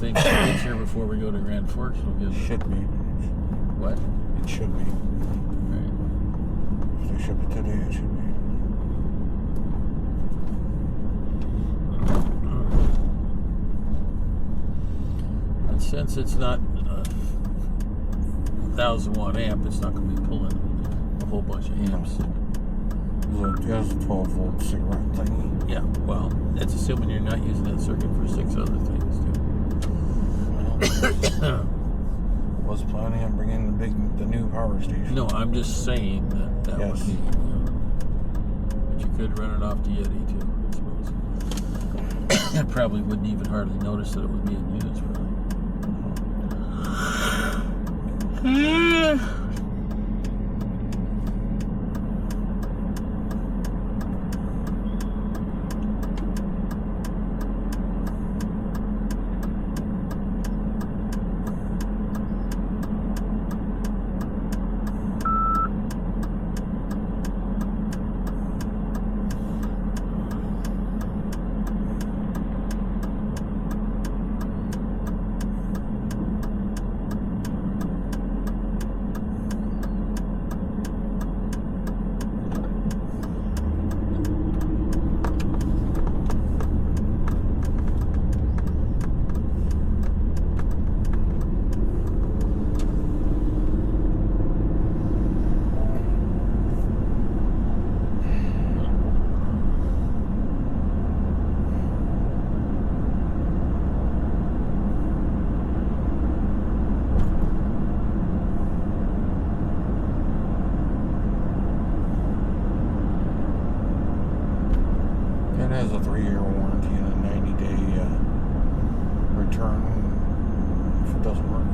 think if it gets here before we go to Grand Forks, we'll get it. Should be. What? It should be. Right. If they ship it today, it should be. And since it's not a 1,000-watt amp, it's not going to be pulling a whole bunch of amps. It has a 12-volt cigarette thing. Yeah, well, that's assuming you're not using that circuit for 6 other things, too. Was planning on bringing the new power station. No, I'm just saying that Yes. would be, but you could run it off to Yeti too, I suppose. I probably wouldn't even hardly notice that it was being used, really. It has a 3-year warranty and a 90-day return if it doesn't work.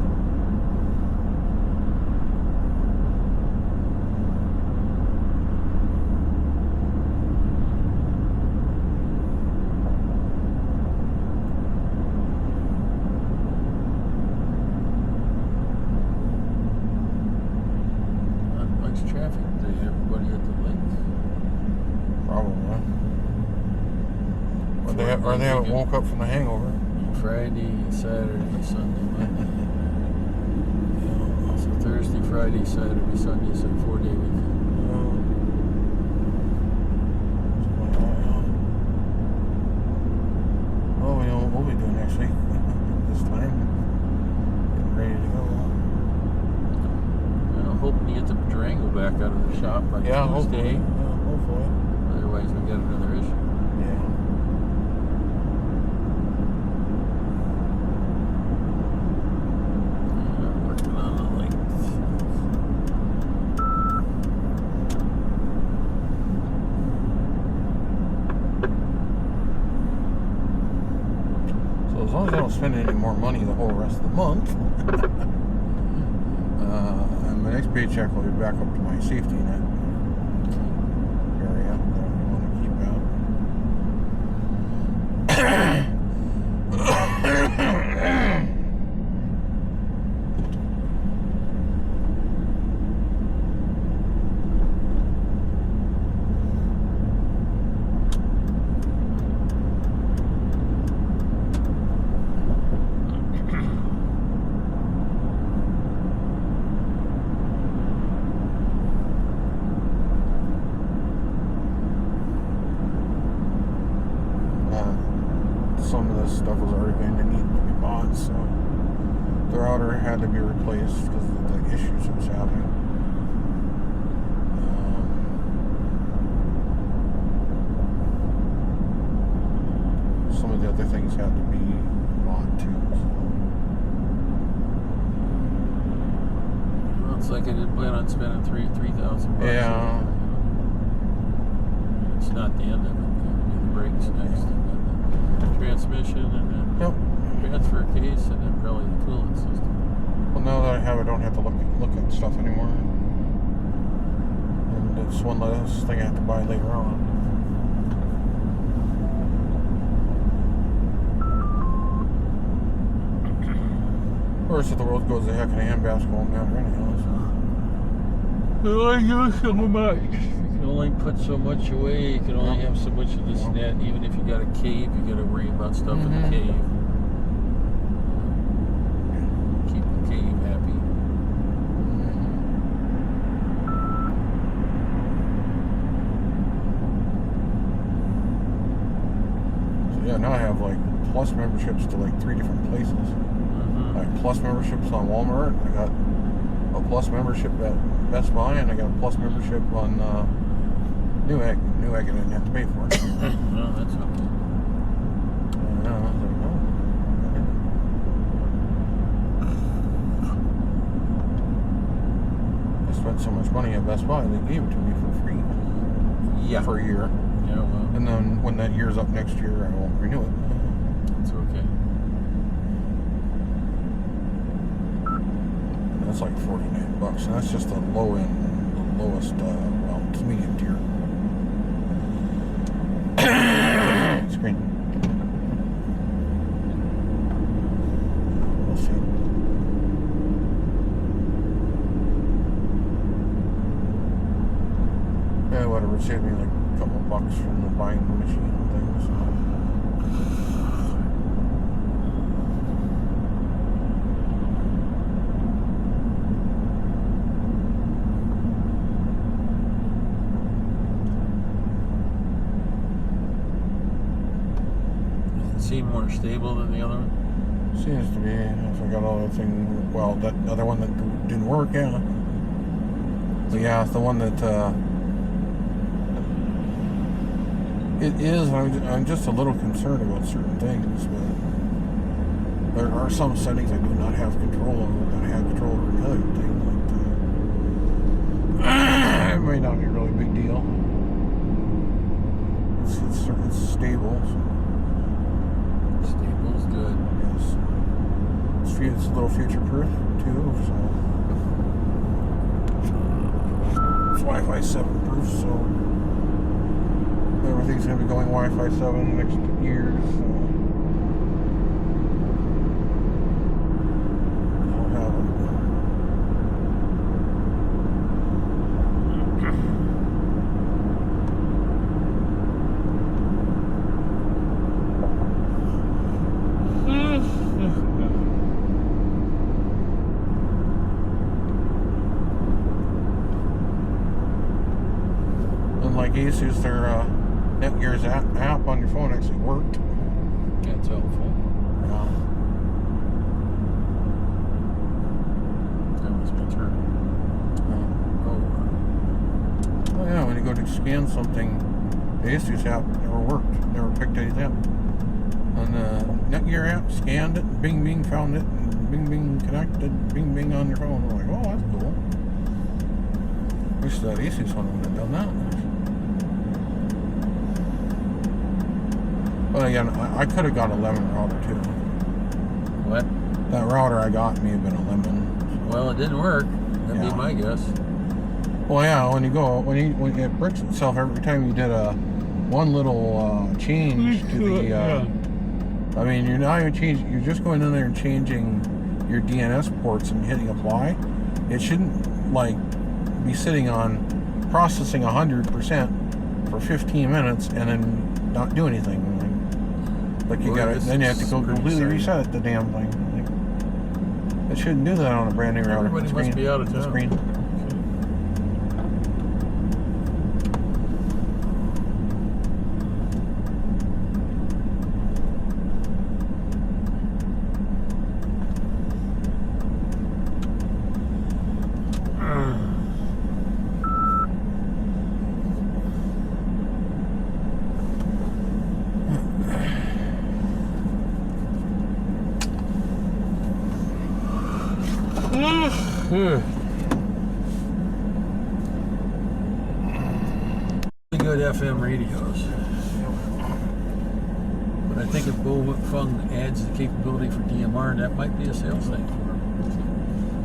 Not much traffic today, everybody at the lake. Probably. Or they haven't woke up from the hangover. Friday, Saturday, Sunday, Monday. Yeah, so Thursday, Friday, Saturday, Sunday, so 4-day weekend. Oh, we know what we'll be doing next week. This time. Getting ready to go. Well, hoping to get the Durango back out of the shop by Yeah, Tuesday. hopefully. Yeah, hopefully. Otherwise, we got another issue. Yeah. Working on the lights. So as long as I don't spend any more money the whole rest of the month, and my next paycheck will be back up to my safety net area that I want to keep out. Some of this stuff was already going to need to be bought, so the router had to be replaced because of the issues it was having. Some of the other things had to be bought too. Well, it's like I didn't plan on spending $3,000. Yeah. It's not the end of it. Do the brakes next, and then the transmission, and then Yep. transfer case, and then probably the coolant system. Well, now that I have it, I don't have to look at stuff anymore. And it's one less thing I have to buy later on. Of course, if the world goes to heck in a handbasket, won't matter anyhow. Well, I use so much. You can only put so much away. You can only have so much of this net. Even if you got a cave, you got to worry about stuff in the cave. Yeah, now I have like plus memberships to like 3 different places. I have plus memberships on Walmart. I got a plus membership at Best Buy, and I got a plus membership on Newegg. Newegg I didn't have to pay for it. No, that's okay. I was like, oh. I spent so much money at Best Buy, they gave it to me for free. Yeah. For a year. Yeah, well. And then when that year's up next year, I won't renew it. It's okay. That's like $49, and that's just the low end, the lowest, well, it's medium tier. Screen. We'll see. Yeah, whatever. It saved me like a couple bucks from the buying machine and things. Seem more stable than the other one? Seems to be. If I got all the thing, well, that other one that didn't work, yeah. But yeah, it's the one that it is. I'm just a little concerned about certain things, but there are some settings I do not have control over. That I have control over the other things. Like it may not be a really big deal. It's stable. So. Stable's good. Yes. It's a little future-proof too, so it's Wi-Fi 7 proof, so everything's going to be going Wi-Fi 7 next year. So I'll have it. Like Asus, their Netgear's app on your phone actually worked. That's helpful. Yeah. That was my turn. Oh yeah, when you go to scan something, the Asus app never worked. Never picked anything up. On the Netgear app, scanned it, Bing Bing found it, and Bing Bing connected, Bing Bing on your phone. I'm like, oh, that's cool. Wish that Asus one would have done that. But again, I could have got a lemon router too. What? That router I got may have been a lemon. Well, it didn't work. That'd be my guess. Well, yeah, when it bricks itself every time you did one little change to the. I mean, you're not even changing. You're just going in there and changing your DNS ports and hitting apply. It shouldn't like be sitting on processing 100% for 15 minutes and then not do anything. Like you got it, then you have to go completely reset the damn thing. Like, it shouldn't do that on a brand new router. Everybody must be out of town. Screen. Good FM radios. But I think if Fung adds the capability for DMR, that might be a sales thing for him.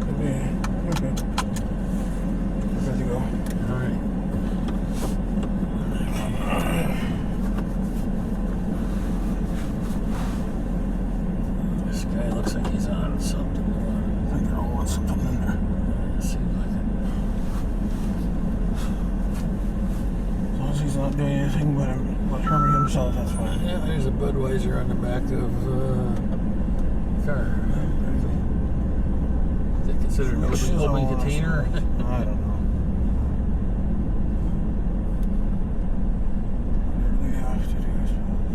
Could be. Okay. We're good to go. All right. This guy looks like he's on something. I think I want something in there. Seems like it. As long as he's not doing anything but harming himself, that's fine. Yeah, there's a Budweiser on the back of the car. Is it considered an open container? I don't know. Whatever they have to do, I suppose.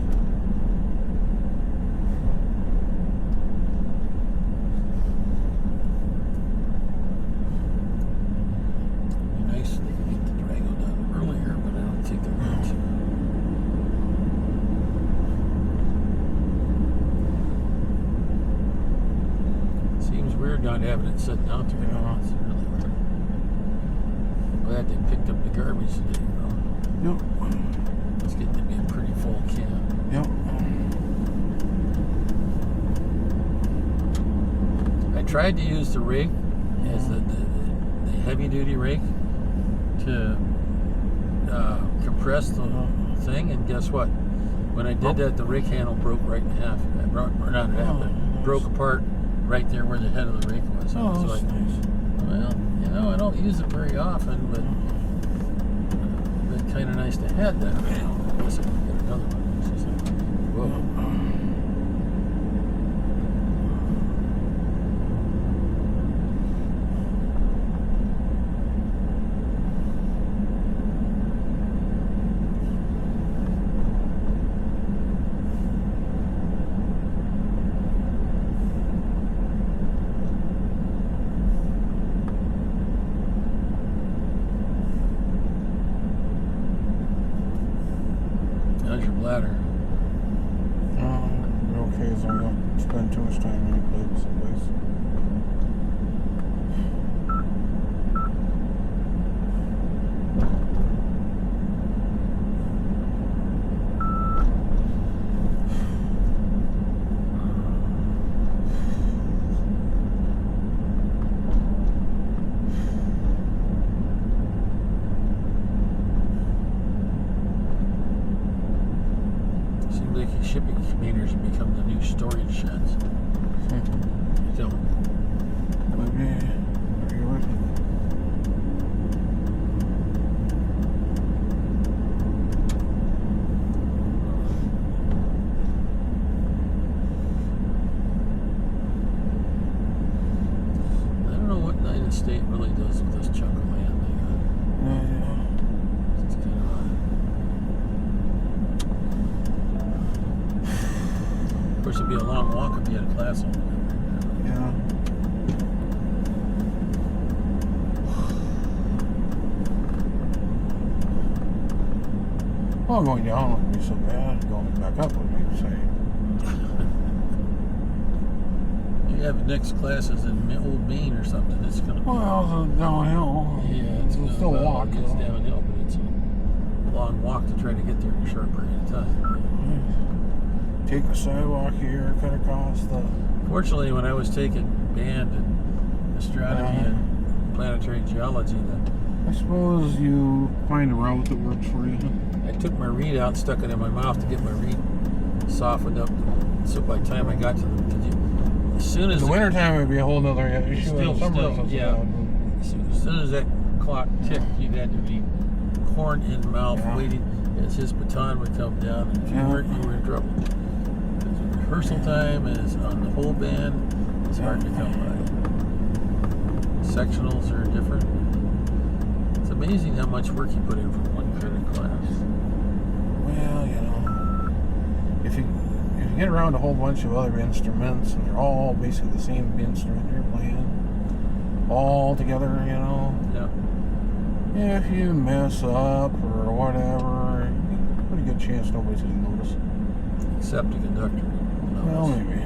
not having it sitting out there. Yeah. It's really weird. Glad they picked up the garbage today, you know. Yep. It's getting to be a pretty full can. Yep. I tried to use the rake as the heavy duty rake to compress the thing, and guess what? When I did that, the rake handle broke right in half. Or not in half, but broke apart right there where the head of the rake was. So I was like, well, you know, I don't use it very often, but it'd been kind of nice to have that. I guess I can get another one. It's just like, whoa. How's your bladder? Okay, so I don't spend too much time in any place. Shipping containers have become the new storage sheds. So, Maybe you're right. I don't know what United States really does with this chunk of land they got. It's kind of Of course, it'd be a long walk if you had a class on. Yeah. Well, going down wouldn't be so bad. Going back up would be insane. You have next classes in Old Main or something. It's gonna. Well, it's downhill. Yeah, it's gonna still a walk. It's downhill, but it's a long walk to try to get there in a short period of time. Take a sidewalk here, cut across the. Fortunately, when I was taking band and astronomy and planetary geology, I suppose you find a route that works for you. I took my reed out, stuck it in my mouth to get my reed softened up. So by the time I got to as soon as in the wintertime, it'd be a whole other issue. Still, yeah. As soon as that clock ticked, you had to be horn in mouth, waiting as his baton would come down. And if you weren't, you were in trouble. Because rehearsal time is on the whole band. It's hard to come by. Sectionals are different. It's amazing how much work you put in for one kind of class. Well, you know, if you get around a whole bunch of other instruments and they're all basically the same instrument you're playing, all together, you know. Yeah. If you mess up or whatever, pretty good chance nobody's gonna notice. Except the conductor. Well, maybe.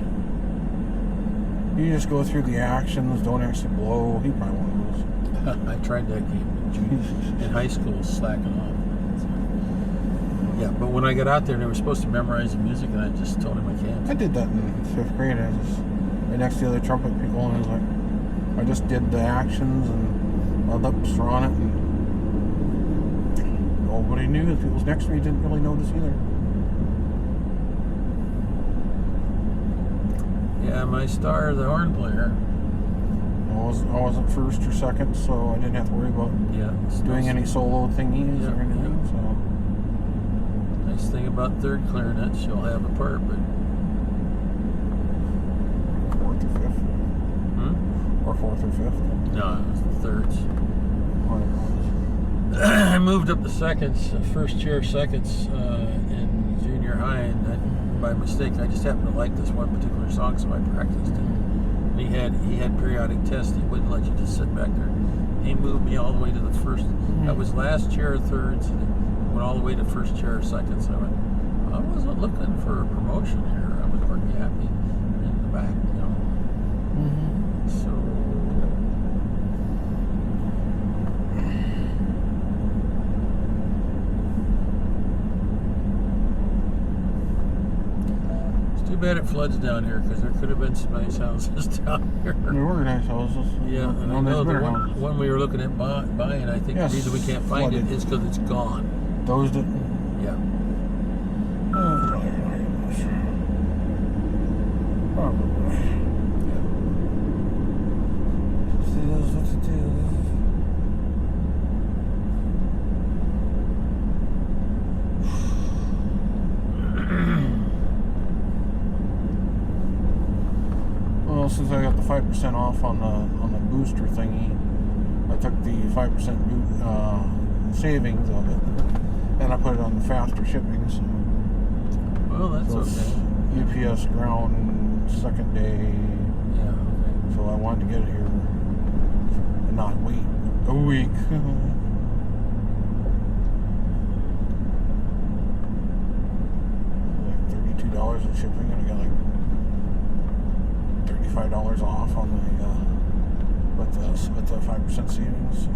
You just go through the actions, don't actually blow. He probably won't notice. I tried that game in high school, slacking off. Yeah, but when I got out there, they were supposed to memorize the music, and I just told him I can't. I did that in 5th grade. I was right next to the other trumpet people, and I was like, I just did the actions, and my lips were on it, and nobody knew. The people next to me didn't really notice either. Yeah, my star, the horn player. I wasn't first or second, so I didn't have to worry about doing any solo thingies or anything. So nice thing about third clarinet, she'll have a part, but 4th or 5th, or 4th or 5th. No, it was the thirds. I moved up to seconds, first chair seconds in junior high, and by mistake, I just happened to like this one particular song, so I practiced it. He had periodic tests. He wouldn't let you just sit back there. He moved me all the way to the first. I was last chair thirds, and went all the way to first chair seconds. I went. I wasn't looking for a promotion here. I was pretty happy in the back, you know. So. Too bad it floods down here because there could have been some nice houses down here. There were nice houses. Yeah, and I know the one we were looking at buying, I think the reason we can't find it is because it's gone. Those that... Yeah. Probably. Yeah. What's it do? Well, since I got the 5% off on the booster thingy, I took the 5% savings of it, and I put it on the faster shipping. So, well, that's okay. UPS ground second day. Yeah. Okay. So I wanted to get it here and not wait a week. Like $32 in shipping, and I got like $35 off on the with the 5% savings. So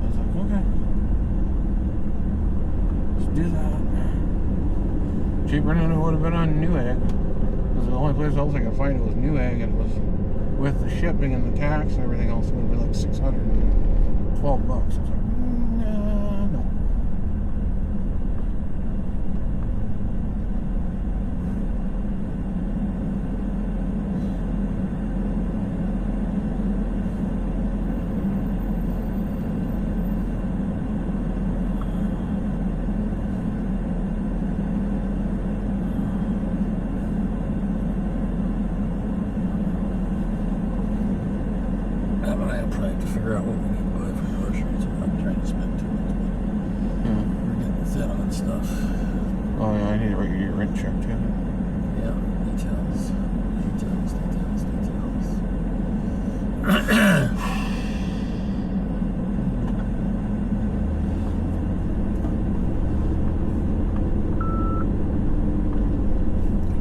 I was like, okay, let's do that. Cheaper than it would have been on Newegg, because the only place else I could find it was Newegg, and it was with the shipping and the tax and everything else, it would have been like $612. I was like, no. Figure out what we need to buy for groceries. I'm not trying to spend too much money. Yeah. We're getting thin on stuff. Oh yeah, I need to write your rent check too. Yeah, details. I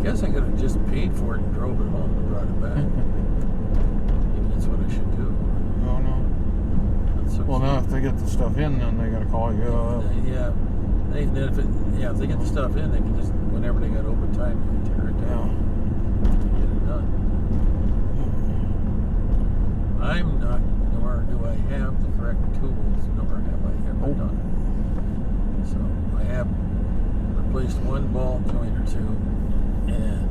guess I could have just paid for it and drove it home and brought it back. Maybe that's what I should do. Oh no. So well, now if they get the stuff in, then they gotta call you up. Yeah. If they get the stuff in, they can just, whenever they got open time, they can tear it down and get it done. I'm not, nor do I have the correct tools, nor have I ever done it. So I have replaced one ball joint or two, and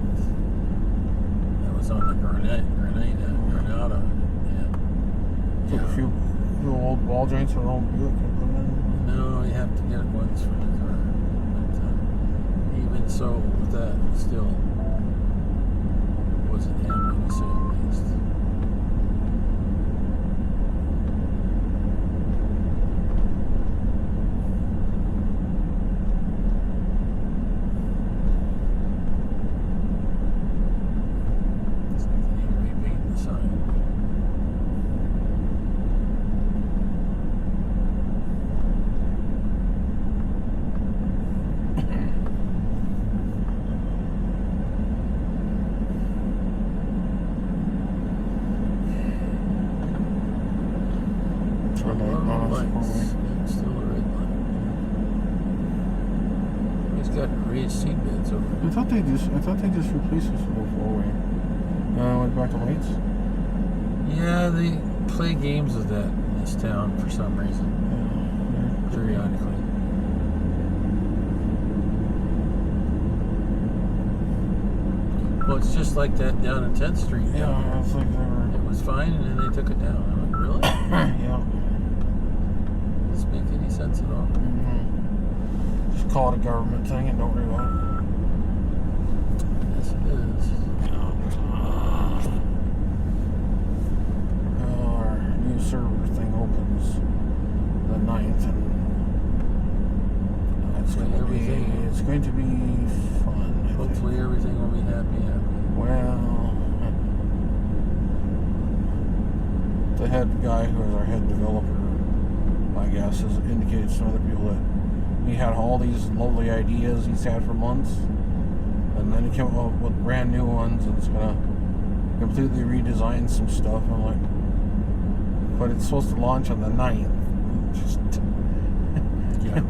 that was on the Granada, and Took a few old ball joints and old Buick and put them in. no, you have to get ones for the car. But even so, with that, still wasn't happening to say the least. I thought they just replaced this whole four-way. Went back to lights. Yeah, they play games with that in this town for some reason. Yeah. Periodically. Well, it's just like that down in 10th Street. Yeah, it's like it was fine, and then they took it down. I'm like, really? Yeah. Doesn't make any sense at all. Mm-hmm. Just call it a government thing and don't worry about it. Yes, it is. Our new server thing opens the 9th, and it's going to be fun. Hopefully everything will be happy. Well, the head guy who is our head developer, I guess, has indicated to some other people that he had all these lovely ideas he's had for months, and then he came up with brand new ones, and it's gonna completely redesigned some stuff. I'm like, but it's supposed to launch on the 9th. Just Yeah.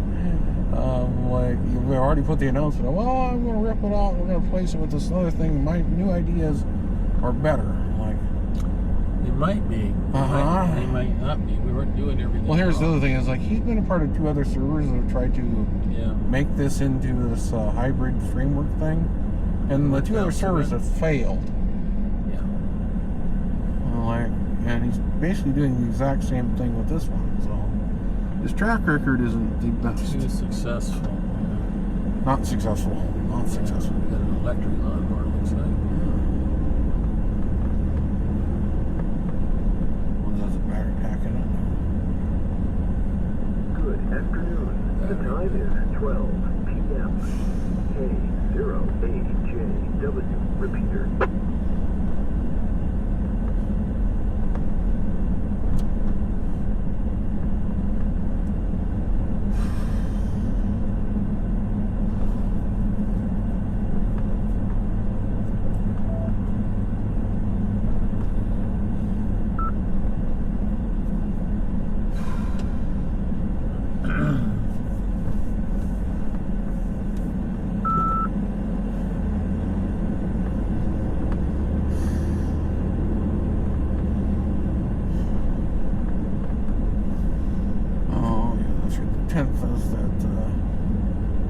like we've already put the announcement. Well, I'm going to rip it out. We're going to replace it with this other thing. My new ideas are better. Like, It might be. They might not be. We weren't doing everything. well, here's the wrong. other thing: is like he's been a part of 2 other servers that have tried to make this into this hybrid framework thing, and the 2 other servers have failed. Yeah. And he's basically doing the exact same thing with this one. So his track record isn't the best. Too successful. Not successful. Not successful. We got an electric lawnmower, it looks like. One has a battery pack in it. Good afternoon. The time is 12 p.m. K0AJW. Repeater.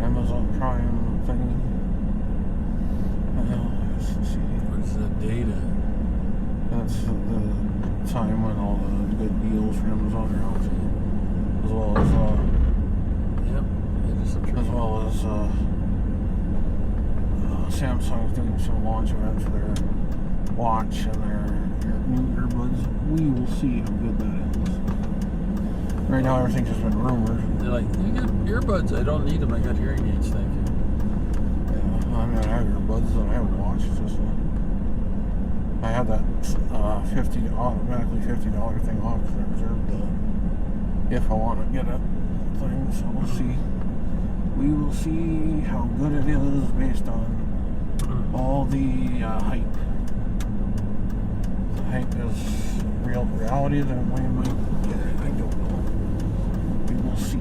Amazon Prime thingy. Let's see. What is that data? That's the time when all the good deals for Amazon are out, as well as Samsung's doing some launch event for their watch and their new earbuds. We will see how good that is. Right now, everything's just been rumored. They're like, you get earbuds. I don't need them. I got hearing aids. Thank you. Yeah, I mean, I have earbuds and I have a watch. It's just I had that automatically $50 thing off because I reserved the if I want to get it thing. So we'll see. We will see how good it is based on all the hype. The hype is reality that we might get it. I don't know. We will see.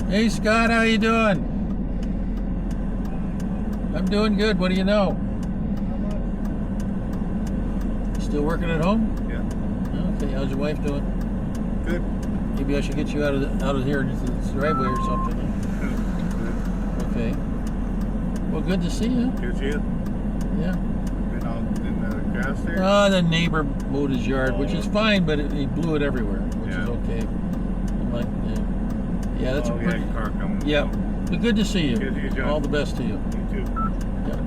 Hey Scott, how you doing? I'm doing good. What do you know? Still working at home? Yeah. Okay. How's your wife doing? Good. Maybe I should get you out of here into this driveway or something. Good. Okay. Well, good to see you. Good you? Yeah. Been out in the grass there? The neighbor mowed his yard, which is fine, but he blew it everywhere, which is okay. I'm like, yeah, that's a you pretty. had a car coming. Yeah. But good to see you. Good to see you, John. All the best to you. You too. Yeah.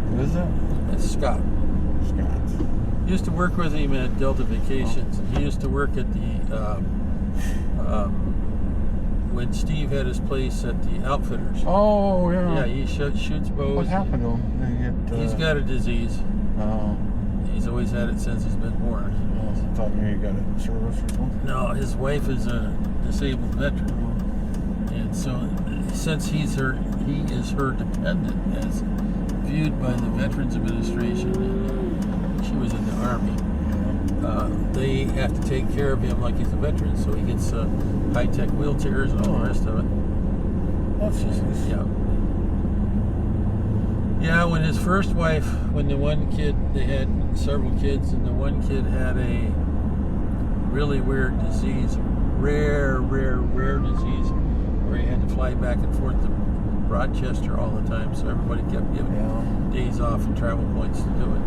Who is that? That's Scott. Scott. Used to work with him at Delta Vacations. And he used to work at the when Steve had his place at the Outfitters. Oh, yeah. Yeah, he shoots bows. What happened to him? He's got a disease. Oh. He's always had it since he's been born. I thought maybe you got it in service or something. No, his wife is a disabled veteran, and so since he is her dependent, as viewed by the Veterans Administration, and she was in the Army. They have to take care of him like he's a veteran, so he gets high-tech wheelchairs and all the rest of it. That's just Yeah. Yeah, when his first wife, when the one kid, they had several kids, and the one kid had a really weird disease, rare disease, where he had to fly back and forth to Rochester all the time, so everybody kept giving him days off and travel points to do it.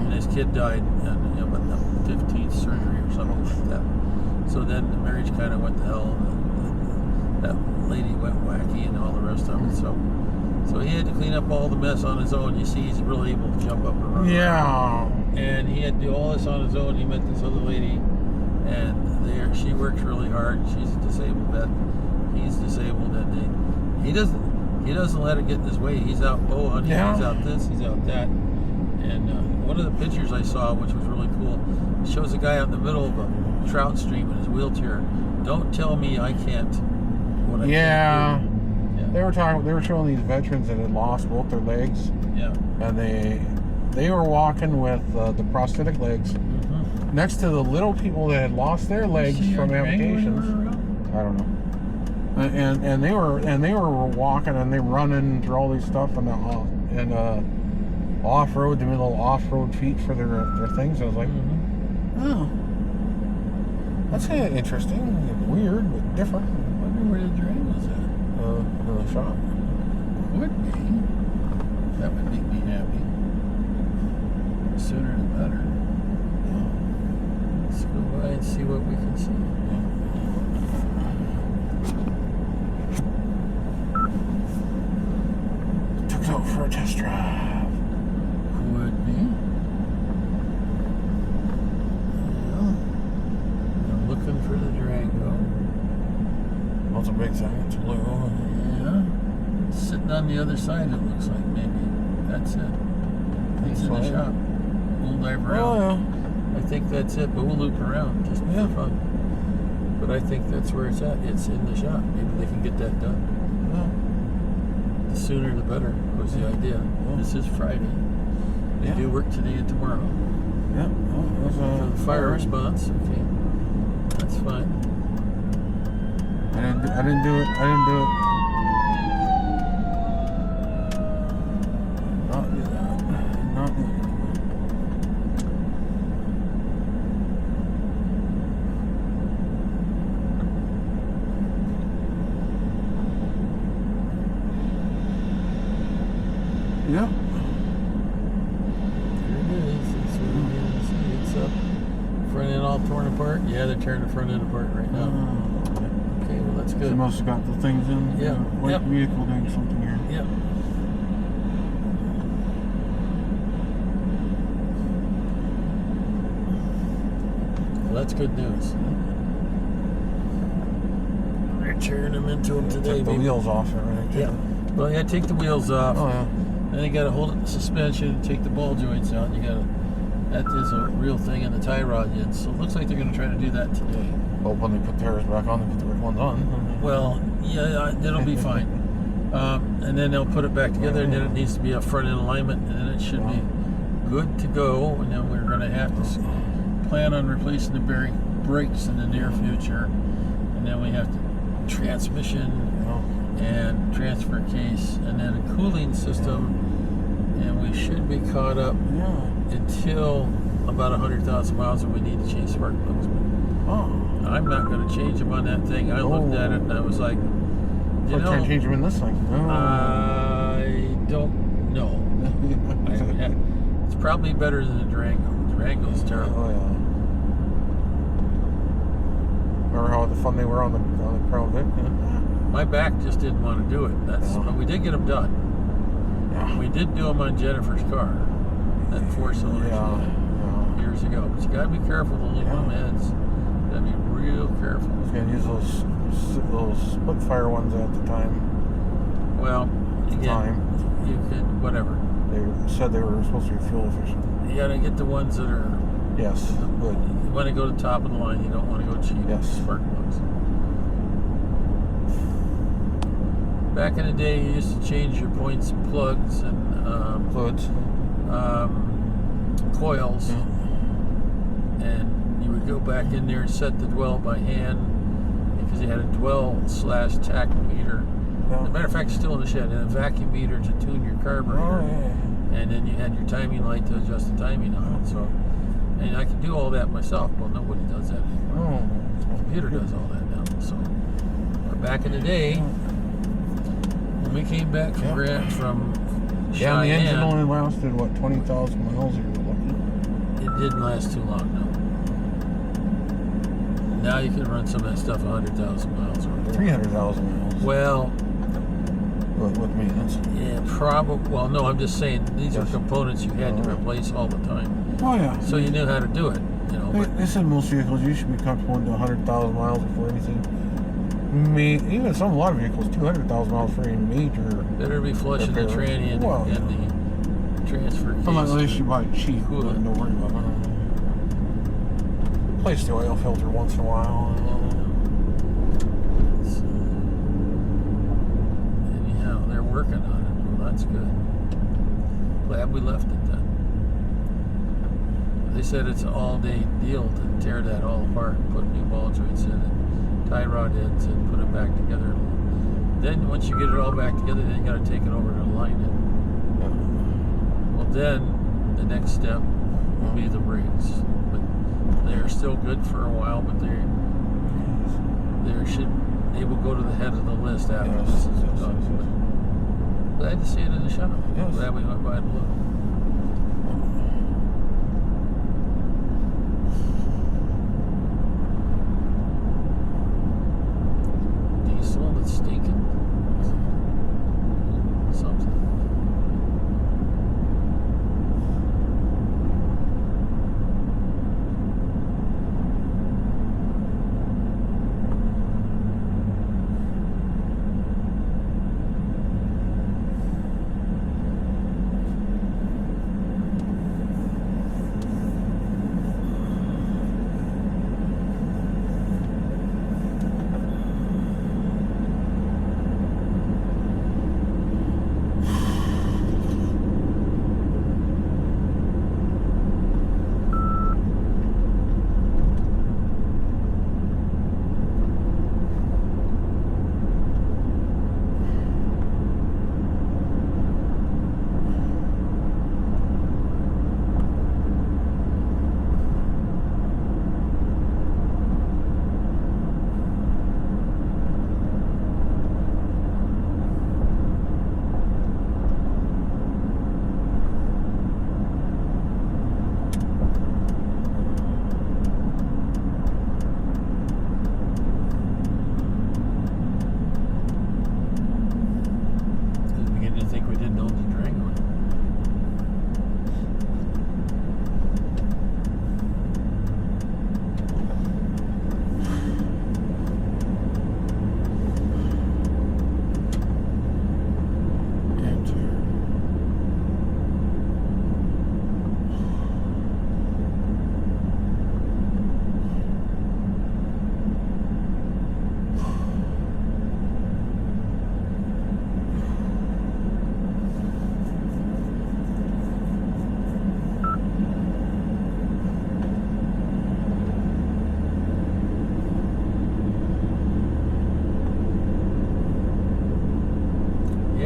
And his kid died on about the 15th surgery or something like that. So then the marriage kind of went to hell, and that lady went wacky and all the rest of it. So he had to clean up all the mess on his own. You see, he's really able to jump up and run. Yeah. And he had to do all this on his own. He met this other lady, and she works really hard. She's a disabled vet. He's disabled, and he doesn't let it get in his way. He's out bow hunting. Yeah. He's out this. He's out that. And one one of the pictures I saw, which was really cool, shows a guy out in the middle of a trout stream in his wheelchair. Don't tell me I can't. What I Yeah. can't do. They were showing these veterans that had lost both their legs, Yeah. and they were walking with the prosthetic legs Mm-hmm. next to the little people that had lost their legs from amputations. I don't know. And they were walking and they running through all these stuff and off road, doing little off road feet for their things. I was like, oh, that's kind of interesting, weird but different. I wonder where the drain was at. In the shop. Would be. That would make me happy. The sooner the better. Let's go by and see what we can see. Took it out for a test drive. Would be. Yeah. I'm looking for the Durango. That's a big thing. It's blue. Yeah. Sitting on the other side, it looks like maybe. That's it. It's in the That's shop. We'll dive around. Oh yeah. I think that's it, but we'll loop around just for fun. But I think that's where it's at. It's in the shop. Maybe they can get that done. The sooner the better was the idea. This is Friday. They do work today and tomorrow. Yeah. For the fire response, okay. That's fine. I didn't do it. Not do that. Not do that. Yeah. There it is. That's what we need to see. It's up. Front end all torn apart. Yeah, they're tearing the front end apart right now. Okay, well that's They good. must have got the things in. Yeah. White Yep. vehicle doing something here. Yep. Well, that's good news. They're tearing them into them today. Took the baby. wheels off and everything. Yeah. Well, you gotta take the wheels off. Oh yeah. Then you gotta hold it in the suspension and take the ball joints out. You gotta. That is a real thing in the tie rod yet. So it looks like they're gonna try to do that today. Well, when they put theirs back on, they put the right ones on. Well, yeah, it'll be fine. And then they'll put it back together, and then it needs to be a front end alignment, and then it should be good to go. And then we're gonna have to plan on replacing the brakes in the near future, and then we have to transmission and transfer case, and then a cooling system, and we should be caught up until about 100,000 miles, and we need to change spark plugs. I'm not going to change them on that thing. I looked at it and I was like, you know, Try to change them in this thing. I don't know. It's probably better than the Durango. The Durango's terrible. Oh yeah. Remember how the fun they were on the Crown Vic? My back just didn't want to do it. But we did get them done. Yeah. We did do them on Jennifer's car, that 4-cylinder years ago. But you gotta be careful with aluminum heads. You gotta be real careful. I was gonna use those Spitfire ones at the time. Well, again, you could whatever. They said they were supposed to be fuel efficient. You gotta get the ones that are Yes, good. You want to go to the top of the line. You don't want to go cheap. Yes. Spark plugs. Back in the day, you used to change your points and plugs and Fluids. Coils, and you would go back in there and set the dwell by hand because you had a dwell/tack meter. As a matter of fact, it's still in the shed, and a vacuum meter to tune your carburetor, and then you had your timing light to adjust the timing on it. So, and I can do all that myself. Well, nobody does that anymore. The computer does all that now. So, but back in the day, when we came back from The Cheyenne, engine only lasted, what, 20,000 miles, or you were lucky? it didn't last too long, no. Now you can run some of that stuff 100,000 miles or more. 300,000 miles. Well, with maintenance. yeah, probably. Well, no, I'm just saying these are components you had to replace all the time. Oh, yeah. So you knew how to do it, you know. But They said most vehicles, you should be comfortable into 100,000 miles before anything. Even a lot of vehicles, 200,000 miles for any major. better be flushing the repair. tranny and Well, the transfer case. Well, at least you buy it cheap. Cool it. Don't worry about it. Replace the oil filter once in a while. So, anyhow, they're working on it. Well, that's good. Glad we left it then. They said it's an all-day deal to tear that all apart, put new ball joints in and tie rod ends and put it back together. Then once you get it all back together, then you got to take it over to line it. Well, then the next step will be the rings. But they're still good for a while, but they will go to the head of the list after Yes, this is yes, done. yes, yes. Glad to see it in the shop. Yes. Glad we went by and looked. Diesel that's stinking. Something.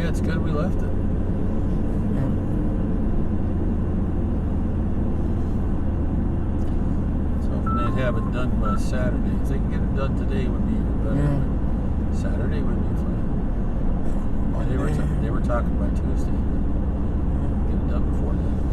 It's good we left it. So hoping they'd have it done by Saturday. If they can get it done today, would be even better. Yeah. Saturday would be fine. They were talking by Tuesday. Get it done before then.